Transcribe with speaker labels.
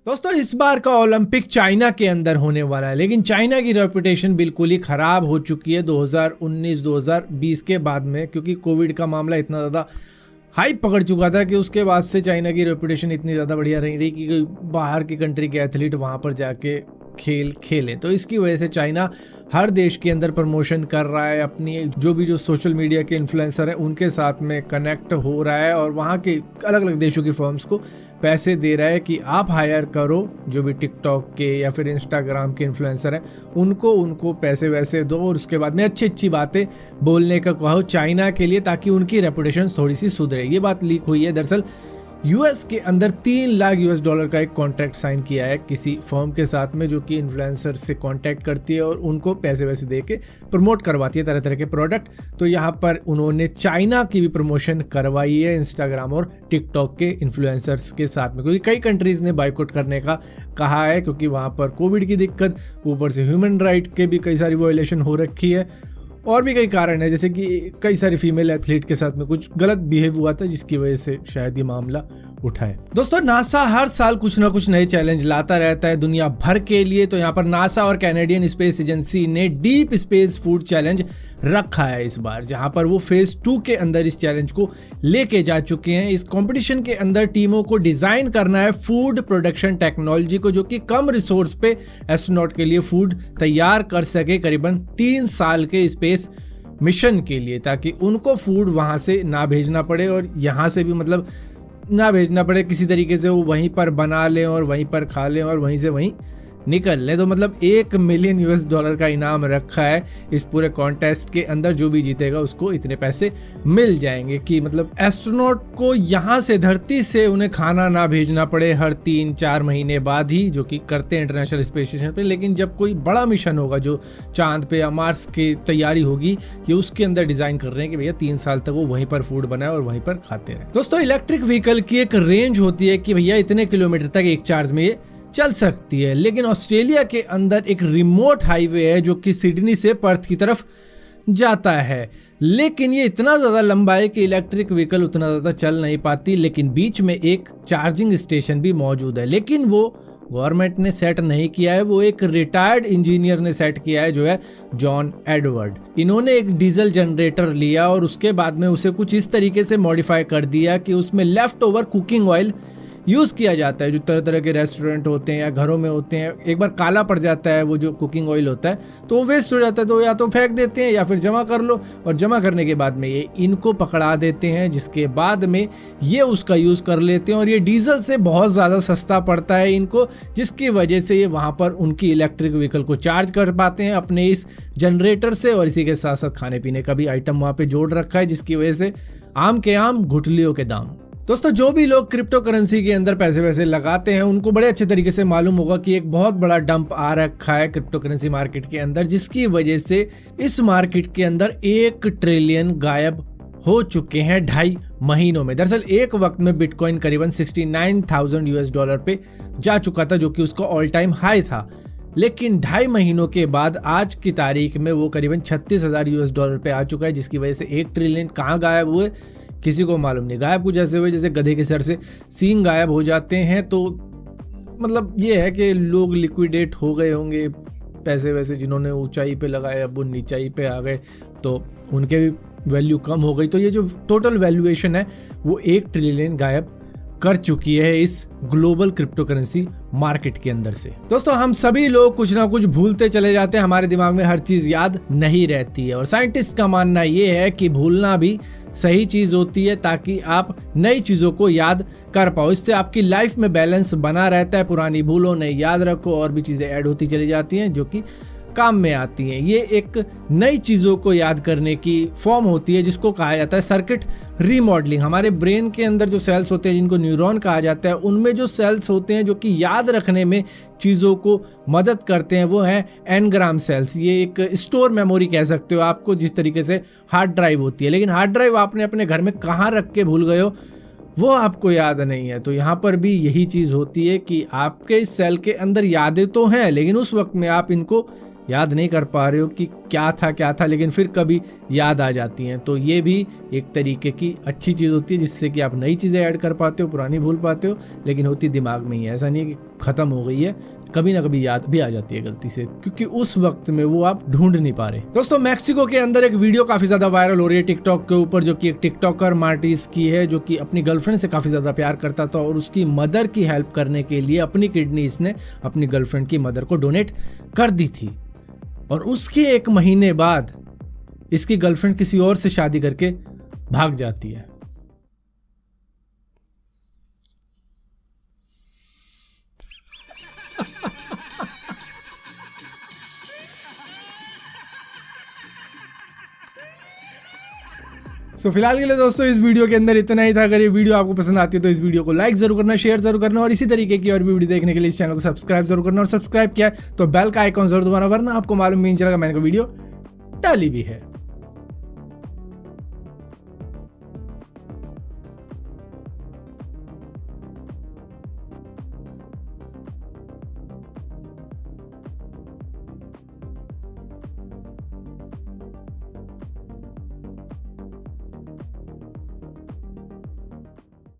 Speaker 1: दोस्तों इस बार का ओलंपिक चाइना के अंदर होने वाला है, लेकिन चाइना की रेपुटेशन बिल्कुल ही खराब हो चुकी है 2019-2020 के बाद में, क्योंकि कोविड का मामला इतना ज़्यादा हाइप पकड़ चुका था कि उसके बाद से चाइना की रेपुटेशन इतनी ज़्यादा बढ़िया नहीं रही कि बाहर की कंट्री के एथलीट वहाँ पर जाके खेल खेलें। तो इसकी वजह से चाइना हर देश के अंदर प्रमोशन कर रहा है, अपनी जो सोशल मीडिया के इन्फ्लुएंसर हैं उनके साथ में कनेक्ट हो रहा है और वहाँ के अलग अलग देशों की फर्म्स को पैसे दे रहा है कि आप हायर करो, जो भी टिकटॉक के या फिर इंस्टाग्राम के इन्फ्लुएंसर हैं उनको पैसे वैसे दो और उसके बाद में अच्छी बातें बोलने का कहो चाइना के लिए, ताकि उनकी रेपुटेशन थोड़ी सी सुधरे। ये बात लीक हुई है। दरअसल यूएस के अंदर $3 लाख का एक कॉन्ट्रैक्ट साइन किया है किसी फर्म के साथ में, जो कि इन्फ्लुएंसर से कांटेक्ट करती है और उनको पैसे वैसे दे के प्रमोट करवाती है तरह तरह के प्रोडक्ट। तो यहाँ पर उन्होंने चाइना की भी प्रमोशन करवाई है इंस्टाग्राम और टिकटॉक के इन्फ्लुएंसर्स के साथ में, क्योंकि कई कंट्रीज़ ने बाइकआउट करने का कहा है, क्योंकि वहाँ पर कोविड की दिक्कत, ऊपर से ह्यूमन राइट के भी कई सारी वायलेशन हो रखी है और भी कई कारण है, जैसे कि कई सारी फीमेल एथलीट के साथ में कुछ गलत बिहेव हुआ था जिसकी वजह से शायद ये मामला उठा है। दोस्तों नासा हर साल कुछ ना कुछ नए चैलेंज लाता रहता है दुनिया भर के लिए। तो यहाँ पर नासा और कैनेडियन स्पेस एजेंसी ने डीप स्पेस फूड चैलेंज रखा है इस बार, जहां पर वो फेज 2 के अंदर इस चैलेंज को लेके जा चुके हैं। इस कंपटीशन के अंदर टीमों को डिजाइन करना है फूड प्रोडक्शन टेक्नोलॉजी को, जो कि कम रिसोर्स पे एस्ट्रोनॉट के लिए फूड तैयार कर सके करीबन 3 साल के स्पेस मिशन के लिए, ताकि उनको फूड वहां से ना भेजना पड़े और यहाँ से भी मतलब ना भेजना पड़े, किसी तरीके से वो वहीं पर बना लें और वहीं पर खा लें और वहीं से वहीं निकल लें। तो मतलब $1 मिलियन का इनाम रखा है इस पूरे कॉन्टेस्ट के अंदर, जो भी जीतेगा उसको इतने पैसे मिल जाएंगे कि मतलब एस्ट्रोनॉट को यहाँ से धरती से उन्हें खाना ना भेजना पड़े हर 3-4 महीने बाद ही, जो कि करते हैं इंटरनेशनल स्पेस स्टेशन पे। लेकिन जब कोई बड़ा मिशन होगा जो चांद पे या मार्स की तैयारी होगी, ये उसके अंदर डिजाइन कर रहे हैं कि भैया 3 साल तक वो वहीं पर फूड बनाए और वहीं पर खाते रहे। दोस्तों इलेक्ट्रिक व्हीकल की एक रेंज होती है कि भैया इतने किलोमीटर तक एक चार्ज में ये चल सकती है, लेकिन ऑस्ट्रेलिया के अंदर एक रिमोट हाईवे है जो कि सिडनी से पर्थ की तरफ जाता है, लेकिन ये इतना ज़्यादा लंबा है कि इलेक्ट्रिक व्हीकल उतना ज़्यादा चल नहीं पाती। लेकिन बीच में एक चार्जिंग स्टेशन भी मौजूद है, लेकिन वो गवर्नमेंट ने सेट नहीं किया है, वो एक रिटायर्ड इंजीनियर ने सेट किया है, जो है जॉन एडवर्ड। इन्होंने एक डीजल जनरेटर लिया और उसके बाद में उसे कुछ इस तरीके से मॉडिफाई कर दिया कि उसमें left over cooking oil use किया जाता है, जो तरह तरह के रेस्टोरेंट होते हैं या घरों में होते हैं। एक बार काला पड़ जाता है वो जो कुकिंग ऑयल होता है तो वो वेस्ट हो जाता है, तो या तो फेंक देते हैं या फिर जमा कर लो, और जमा करने के बाद में ये इनको पकड़ा देते हैं, जिसके बाद में ये उसका यूज़ कर लेते हैं और ये डीजल से बहुत ज़्यादा सस्ता पड़ता है इनको, जिसकी वजह से ये वहाँ पर उनकी इलेक्ट्रिक व्हीकल को चार्ज कर पाते हैं अपने इस जनरेटर से। और इसी के साथ साथ खाने पीने का भी आइटम वहाँ पर जोड़ रखा है, जिसकी वजह से आम के आम घुटलियों के दाम। दोस्तों जो भी लोग क्रिप्टो करेंसी के अंदर पैसे वैसे लगाते हैं उनको बड़े अच्छे तरीके से मालूम होगा कि एक बहुत बड़ा डंप आ रखा है क्रिप्टो करेंसी मार्केट के अंदर, जिसकी वजह से इस मार्केट के अंदर $1 ट्रिलियन गायब हो चुके हैं 2.5 महीनों में। दरअसल एक वक्त में बिटकॉइन करीबन $69,000 पे जा चुका था, जो कि उसका ऑल टाइम हाई था, लेकिन 2.5 महीनों के बाद आज की तारीख में वो करीबन $36,000 पे आ चुका है, जिसकी वजह से 1 ट्रिलियन कहाँ गायब हुए किसी को मालूम नहीं। गायब कुछ ऐसे हुए जैसे गधे के सर से सींग गायब हो जाते हैं। तो मतलब ये है कि लोग लिक्विडेट हो गए होंगे, पैसे वैसे जिन्होंने ऊंचाई पे लगाए अब वो नीचाई पे आ गए तो उनके भी वैल्यू कम हो गई। तो ये जो टोटल वैल्यूएशन है वो 1 ट्रिलियन गायब कर चुकी है इस ग्लोबल क्रिप्टो करेंसी मार्केट के अंदर से। दोस्तों हम सभी लोग कुछ ना कुछ भूलते चले जाते हैं, हमारे दिमाग में हर चीज याद नहीं रहती है, और साइंटिस्ट का मानना ये है कि भूलना भी सही चीज होती है, ताकि आप नई चीजों को याद कर पाओ। इससे आपकी लाइफ में बैलेंस बना रहता है। पुरानी भूलो नहीं, याद रखो, और भी चीजें ऐड होती चली जाती हैं जो कि काम में आती हैं। ये एक नई चीज़ों को याद करने की फॉर्म होती है, जिसको कहा जाता है सर्किट रीमॉडलिंग। हमारे ब्रेन के अंदर जो सेल्स होते हैं जिनको न्यूरॉन कहा जाता है, उनमें जो सेल्स होते हैं जो कि याद रखने में चीज़ों को मदद करते हैं, वो है एनग्राम सेल्स। ये एक स्टोर मेमोरी कह सकते हो आपको, जिस तरीके से हार्ड ड्राइव होती है। लेकिन हार्ड ड्राइव आपने अपने घर में कहाँ रख के भूल गए हो वो आपको याद नहीं है। तो यहाँ पर भी यही चीज़ होती है कि आपके इस सेल के अंदर यादें तो हैं, लेकिन उस वक्त में आप इनको याद नहीं कर पा रहे हो कि क्या था, लेकिन फिर कभी याद आ जाती हैं। तो ये भी एक तरीके की अच्छी चीज़ होती है, जिससे कि आप नई चीज़ें ऐड कर पाते हो, पुरानी भूल पाते हो, लेकिन होती दिमाग में ही है। ऐसा नहीं है कि ख़त्म हो गई है, कभी ना कभी याद भी आ जाती है गलती से, क्योंकि उस वक्त में वो आप ढूंढ नहीं पा रहे। दोस्तों मैक्सिको के अंदर एक वीडियो काफ़ी ज़्यादा वायरल हो रही है टिकटॉक के ऊपर, जो कि एक टिकटॉकर मार्टिस की है, जो कि अपनी गर्लफ्रेंड से काफ़ी ज़्यादा प्यार करता था और उसकी मदर की हेल्प करने के लिए अपनी किडनी इसने अपनी गर्लफ्रेंड की मदर को डोनेट कर दी थी। और उसके 1 महीने बाद इसकी गर्लफ्रेंड किसी और से शादी करके भाग जाती है। फिलहाल के लिए दोस्तों इस वीडियो के अंदर इतना ही था। अगर ये वीडियो आपको पसंद आती है तो इस वीडियो को लाइक जरूर करना, शेयर जरूर करना और इसी तरीके की और भी वीडियो देखने के लिए इस चैनल को सब्सक्राइब जरूर करना। और सब्सक्राइब किया तो बेल का आइकॉन जरूर दबाना, वरना आपको मालूम भी नहीं चलेगा मैंने कोई वीडियो डाली भी है।